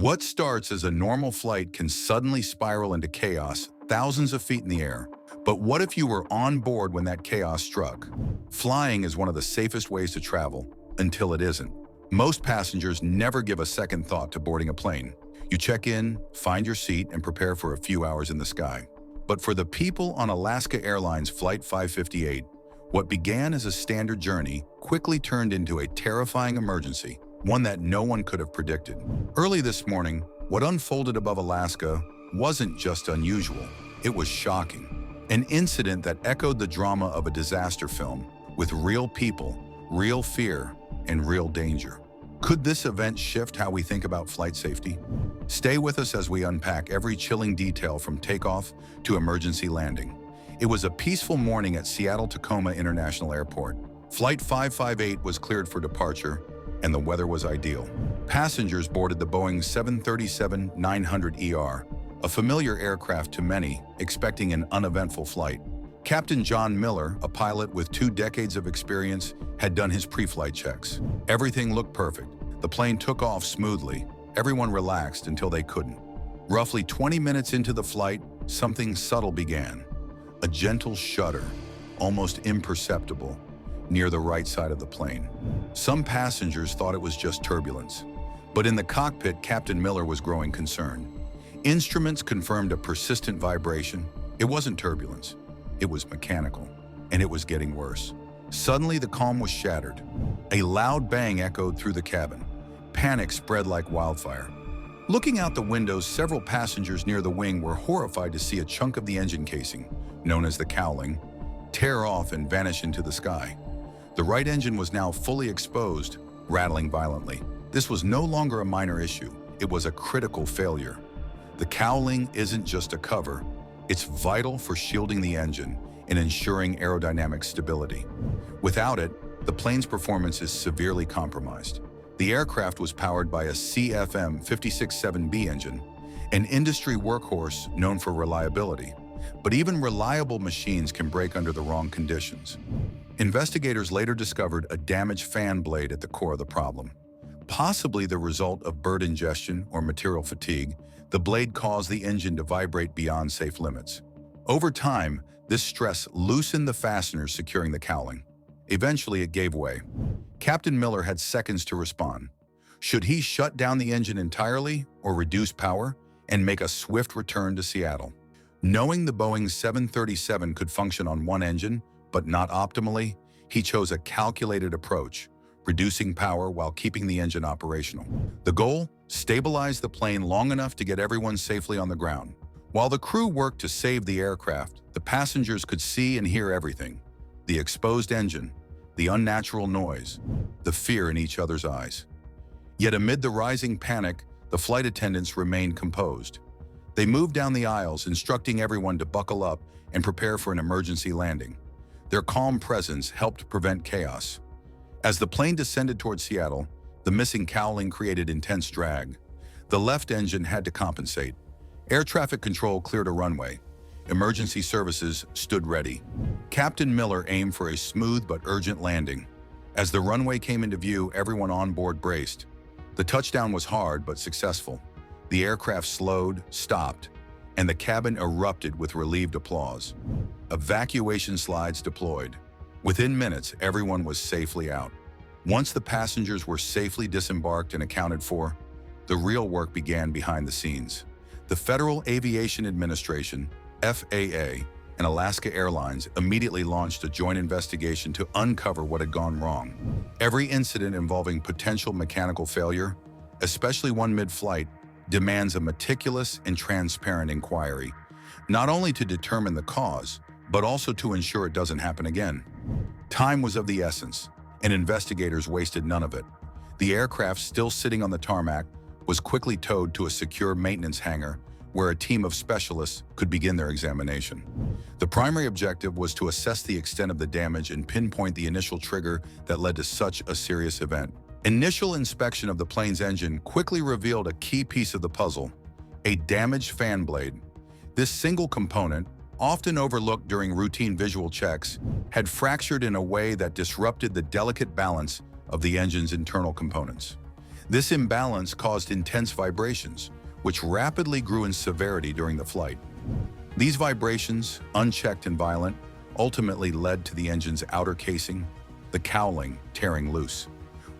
What starts as a normal flight can suddenly spiral into chaos thousands of feet in the air. But what if you were on board when that chaos struck? Flying is one of the safest ways to travel, until it isn't. Most passengers never give a second thought to boarding a plane. You check in, find your seat, and prepare for a few hours in the sky. But for the people on Alaska Airlines Flight 558, what began as a standard journey quickly turned into a terrifying emergency, one that no one could have predicted. Early this morning, what unfolded above Alaska wasn't just unusual, it was shocking. An incident that echoed the drama of a disaster film, with real people, real fear, and real danger. Could this event shift how we think about flight safety? Stay with us as we unpack every chilling detail from takeoff to emergency landing. It was a peaceful morning at Seattle-Tacoma International Airport. Flight 558 was cleared for departure, and the weather was ideal. Passengers boarded the Boeing 737-900ER, a familiar aircraft to many, expecting an uneventful flight. Captain John Miller, a pilot with 2 decades of experience, had done his pre-flight checks. Everything looked perfect. The plane took off smoothly. Everyone relaxed until they couldn't. Roughly 20 minutes into the flight, something subtle began. A gentle shudder, almost imperceptible, near the right side of the plane. Some passengers thought it was just turbulence, but in the cockpit, Captain Miller was growing concerned. Instruments confirmed a persistent vibration. It wasn't turbulence, it was mechanical, and it was getting worse. Suddenly, the calm was shattered. A loud bang echoed through the cabin. Panic spread like wildfire. Looking out the windows, several passengers near the wing were horrified to see a chunk of the engine casing, known as the cowling, tear off and vanish into the sky. The right engine was now fully exposed, rattling violently. This was no longer a minor issue. It was a critical failure. The cowling isn't just a cover. It's vital for shielding the engine and ensuring aerodynamic stability. Without it, the plane's performance is severely compromised. The aircraft was powered by a CFM56-7B engine, an industry workhorse known for reliability. But even reliable machines can break under the wrong conditions. Investigators later discovered a damaged fan blade at the core of the problem. Possibly the result of bird ingestion or material fatigue, the blade caused the engine to vibrate beyond safe limits. Over time, this stress loosened the fasteners securing the cowling. Eventually, it gave way. Captain Miller had seconds to respond. Should he shut down the engine entirely or reduce power and make a swift return to Seattle? Knowing the Boeing 737 could function on one engine, but not optimally, he chose a calculated approach, reducing power while keeping the engine operational. The goal? Stabilize the plane long enough to get everyone safely on the ground. While the crew worked to save the aircraft, the passengers could see and hear everything: the exposed engine, the unnatural noise, the fear in each other's eyes. Yet amid the rising panic, the flight attendants remained composed. They moved down the aisles, instructing everyone to buckle up and prepare for an emergency landing. Their calm presence helped prevent chaos. As the plane descended toward Seattle, the missing cowling created intense drag. The left engine had to compensate. Air traffic control cleared a runway. Emergency services stood ready. Captain Miller aimed for a smooth but urgent landing. As the runway came into view, everyone on board braced. The touchdown was hard but successful. The aircraft slowed, stopped, and the cabin erupted with relieved applause. Evacuation slides deployed. Within minutes, everyone was safely out. Once the passengers were safely disembarked and accounted for, the real work began behind the scenes. The Federal Aviation Administration, FAA, and Alaska Airlines immediately launched a joint investigation to uncover what had gone wrong. Every incident involving potential mechanical failure, especially one mid-flight, demands a meticulous and transparent inquiry, not only to determine the cause, but also to ensure it doesn't happen again. Time was of the essence, and investigators wasted none of it. The aircraft, still sitting on the tarmac, was quickly towed to a secure maintenance hangar where a team of specialists could begin their examination. The primary objective was to assess the extent of the damage and pinpoint the initial trigger that led to such a serious event. Initial inspection of the plane's engine quickly revealed a key piece of the puzzle: a damaged fan blade. This single component, often overlooked during routine visual checks, had fractured in a way that disrupted the delicate balance of the engine's internal components. This imbalance caused intense vibrations, which rapidly grew in severity during the flight. These vibrations, unchecked and violent, ultimately led to the engine's outer casing, the cowling, tearing loose.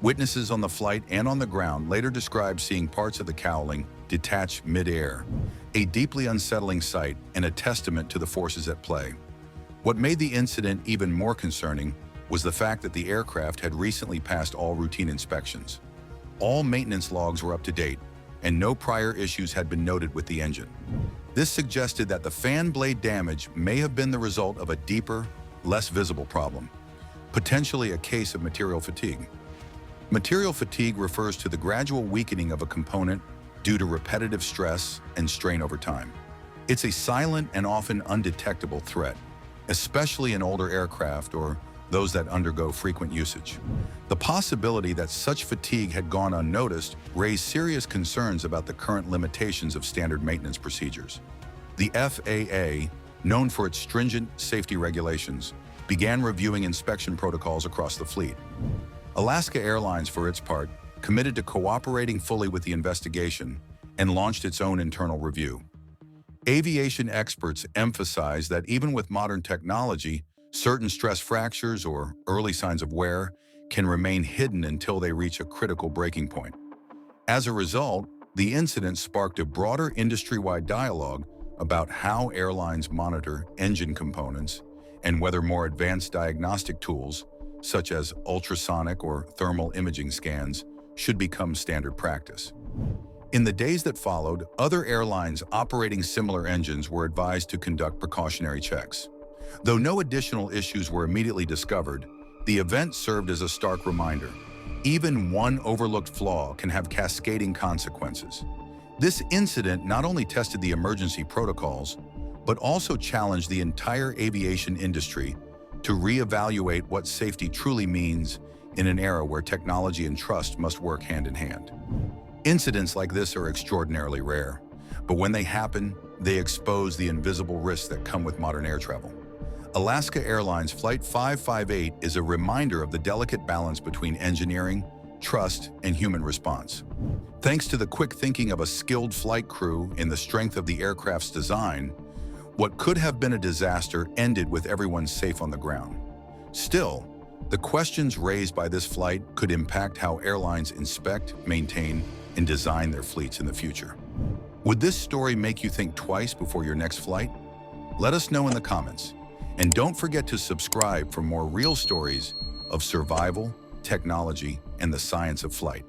Witnesses on the flight and on the ground later described seeing parts of the cowling detach mid-air, a deeply unsettling sight and a testament to the forces at play. What made the incident even more concerning was the fact that the aircraft had recently passed all routine inspections. All maintenance logs were up to date, and no prior issues had been noted with the engine. This suggested that the fan blade damage may have been the result of a deeper, less visible problem, potentially a case of material fatigue. Material fatigue refers to the gradual weakening of a component due to repetitive stress and strain over time. It's a silent and often undetectable threat, especially in older aircraft or those that undergo frequent usage. The possibility that such fatigue had gone unnoticed raised serious concerns about the current limitations of standard maintenance procedures. The FAA, known for its stringent safety regulations, began reviewing inspection protocols across the fleet. Alaska Airlines, for its part, committed to cooperating fully with the investigation and launched its own internal review. Aviation experts emphasize that even with modern technology, certain stress fractures or early signs of wear can remain hidden until they reach a critical breaking point. As a result, the incident sparked a broader industry-wide dialogue about how airlines monitor engine components and whether more advanced diagnostic tools, such as ultrasonic or thermal imaging scans, should become standard practice. In the days that followed, other airlines operating similar engines were advised to conduct precautionary checks. Though no additional issues were immediately discovered, the event served as a stark reminder. Even one overlooked flaw can have cascading consequences. This incident not only tested the emergency protocols, but also challenged the entire aviation industry to reevaluate what safety truly means in an era where technology and trust must work hand in hand. Incidents like this are extraordinarily rare, but when they happen, they expose the invisible risks that come with modern air travel. Alaska Airlines Flight 558 is a reminder of the delicate balance between engineering, trust, and human response. Thanks to the quick thinking of a skilled flight crew and the strength of the aircraft's design, what could have been a disaster ended with everyone safe on the ground. Still, the questions raised by this flight could impact how airlines inspect, maintain, and design their fleets in the future. Would this story make you think twice before your next flight? Let us know in the comments. And don't forget to subscribe for more real stories of survival, technology, and the science of flight.